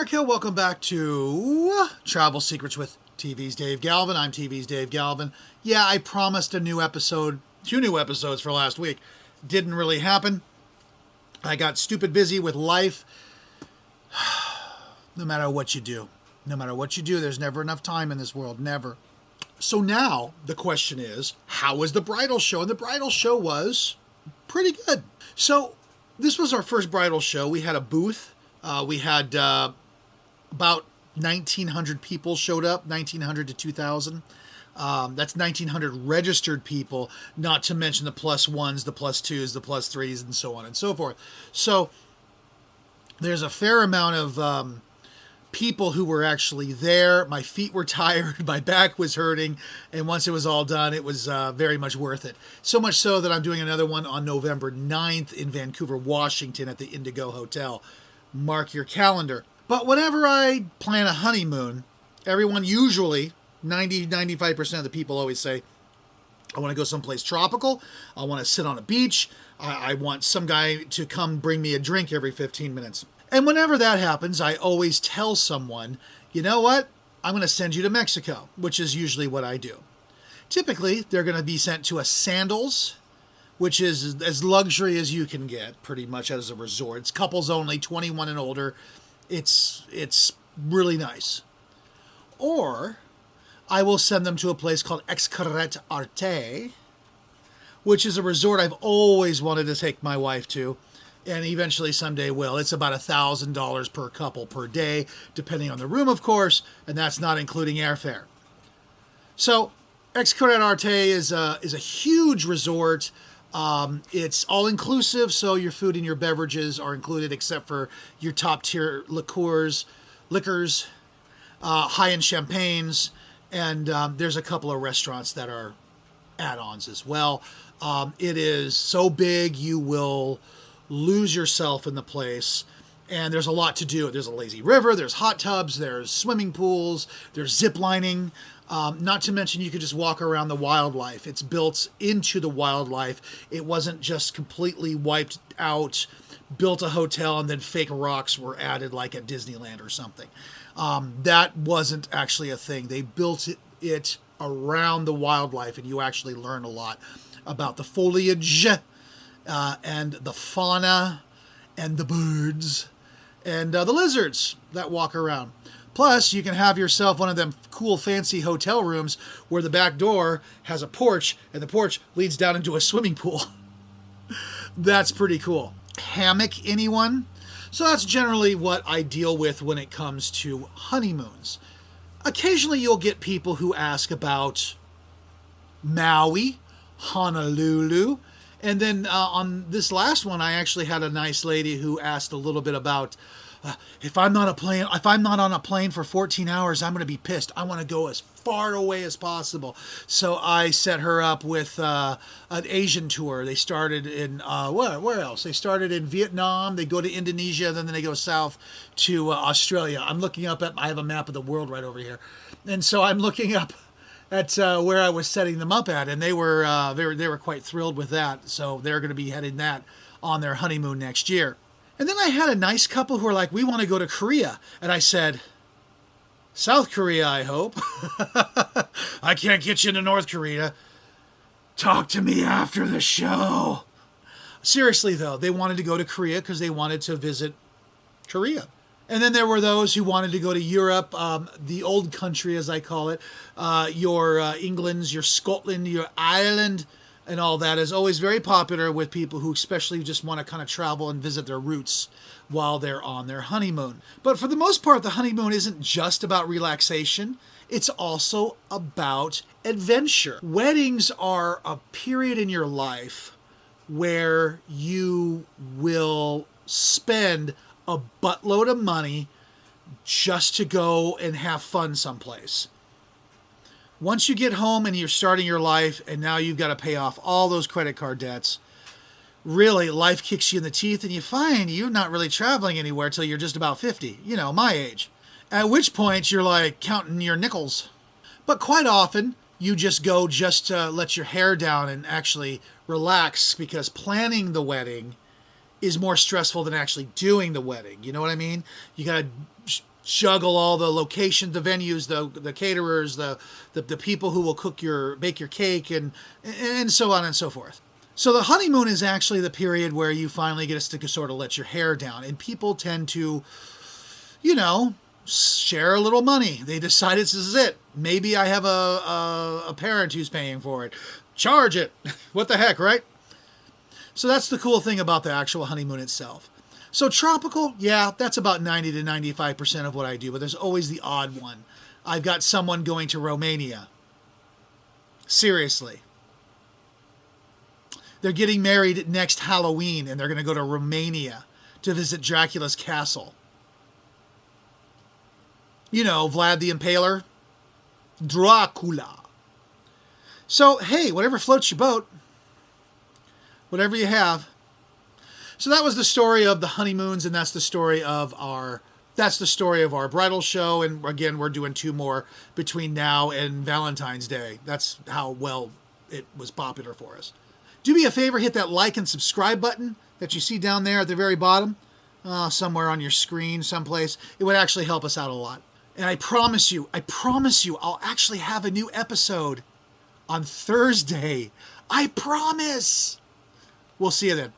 America, welcome back to Travel Secrets with TV's Dave Galvan. I'm TV's Dave Galvan. Yeah, I promised a new episode, 2 new episodes for last week. Didn't really happen. I got stupid busy with life. No matter what you do, there's never enough time in this world, never. So now the question is, how was the bridal show? And the bridal show was pretty good. So this was our first bridal show. We had a booth. We had about 1,900 people showed up, 1,900 to 2,000. That's 1,900 registered people, not to mention the plus ones, the plus twos, the plus threes, and so on and so forth. So there's a fair amount of people who were actually there. My feet were tired, my back was hurting, and once it was all done, it was very much worth it. So much so that I'm doing another one on November 9th in Vancouver, Washington at the Indigo Hotel. Mark your calendar. But whenever I plan a honeymoon, everyone usually, 95% of the people always say, I want to go someplace tropical. I want to sit on a beach. I want some guy to come bring me a drink every 15 minutes. And whenever that happens, I always tell someone, you know what? I'm going to send you to Mexico, which is usually what I do. Typically, they're going to be sent to a Sandals, which is as luxury as you can get, pretty much as a resort. It's couples only, 21 and older. It's really nice. Or I will send them to a place called E38, which is a resort I've always wanted to take my wife to, and eventually someday will. It's about $1,000 per couple per day, depending on the room, of course, and that's not including airfare. So E38 is a huge resort. It's all inclusive, so your food and your beverages are included except for your top tier liquors, high-end champagnes, and there's a couple of restaurants that are add-ons as well. It is so big you will lose yourself in the place, and there's a lot to do. There's a lazy river, there's hot tubs, there's swimming pools, there's zip lining. Not to mention you could just walk around the wildlife. It's built into the wildlife. It wasn't just completely wiped out, built a hotel, and then fake rocks were added like at Disneyland or something. That wasn't actually a thing. They built it around the wildlife, and you actually learn a lot about the foliage and the fauna and the birds and the lizards that walk around. Plus, you can have yourself one of them cool, fancy hotel rooms where the back door has a porch, and the porch leads down into a swimming pool. That's pretty cool. Hammock, anyone? So that's generally what I deal with when it comes to honeymoons. Occasionally, you'll get people who ask about Maui, Honolulu, and then on this last one, I actually had a nice lady who asked a little bit about if I'm not on a plane for 14 hours, I'm going to be pissed. I want to go as far away as possible. So I set her up with an Asian tour. They started in, where else? They started in Vietnam. They go to Indonesia, then they go south to Australia. I'm looking up I have a map of the world right over here. And so I'm looking up at where I was setting them up at, and they were quite thrilled with that. So they're going to be heading that on their honeymoon next year. And then I had a nice couple who were like, we want to go to Korea. And I said, South Korea, I hope. I can't get you into North Korea. Talk to me after the show. Seriously, though, they wanted to go to Korea because they wanted to visit Korea. And then there were those who wanted to go to Europe, the old country, as I call it, your England's, your Scotland, your Ireland, and all that is always very popular with people who especially just want to kind of travel and visit their roots while they're on their honeymoon. But for the most part, the honeymoon isn't just about relaxation. It's also about adventure. Weddings are a period in your life where you will spend a buttload of money just to go and have fun someplace. Once you get home and you're starting your life and now you've got to pay off all those credit card debts, really life kicks you in the teeth and you find you're not really traveling anywhere till you're just about 50, my age. At which point you're like counting your nickels. But quite often you just go just to let your hair down and actually relax, because planning the wedding is more stressful than actually doing the wedding. You know what I mean? You got to juggle all the location, the venues, the caterers, the people who will bake your cake, and so on and so forth. So the honeymoon is actually the period where you finally get to sort of let your hair down, and people tend to, share a little money. They decide this is it. Maybe I have a parent who's paying for it. Charge it. What the heck, right? So that's the cool thing about the actual honeymoon itself. So tropical, yeah, that's about 90 to 95% of what I do, but there's always the odd one. I've got someone going to Romania. Seriously. They're getting married next Halloween, and they're going to go to Romania to visit Dracula's castle. Vlad the Impaler. Dracula. So, hey, whatever floats your boat. Whatever you have. So that was the story of the honeymoons, and that's the story of our bridal show. And again, we're doing 2 more between now and Valentine's Day. That's how well it was popular for us. Do me a favor, hit that like and subscribe button that you see down there at the very bottom, somewhere on your screen, someplace. It would actually help us out a lot. And I promise you, I'll actually have a new episode on Thursday. I promise. We'll see you then.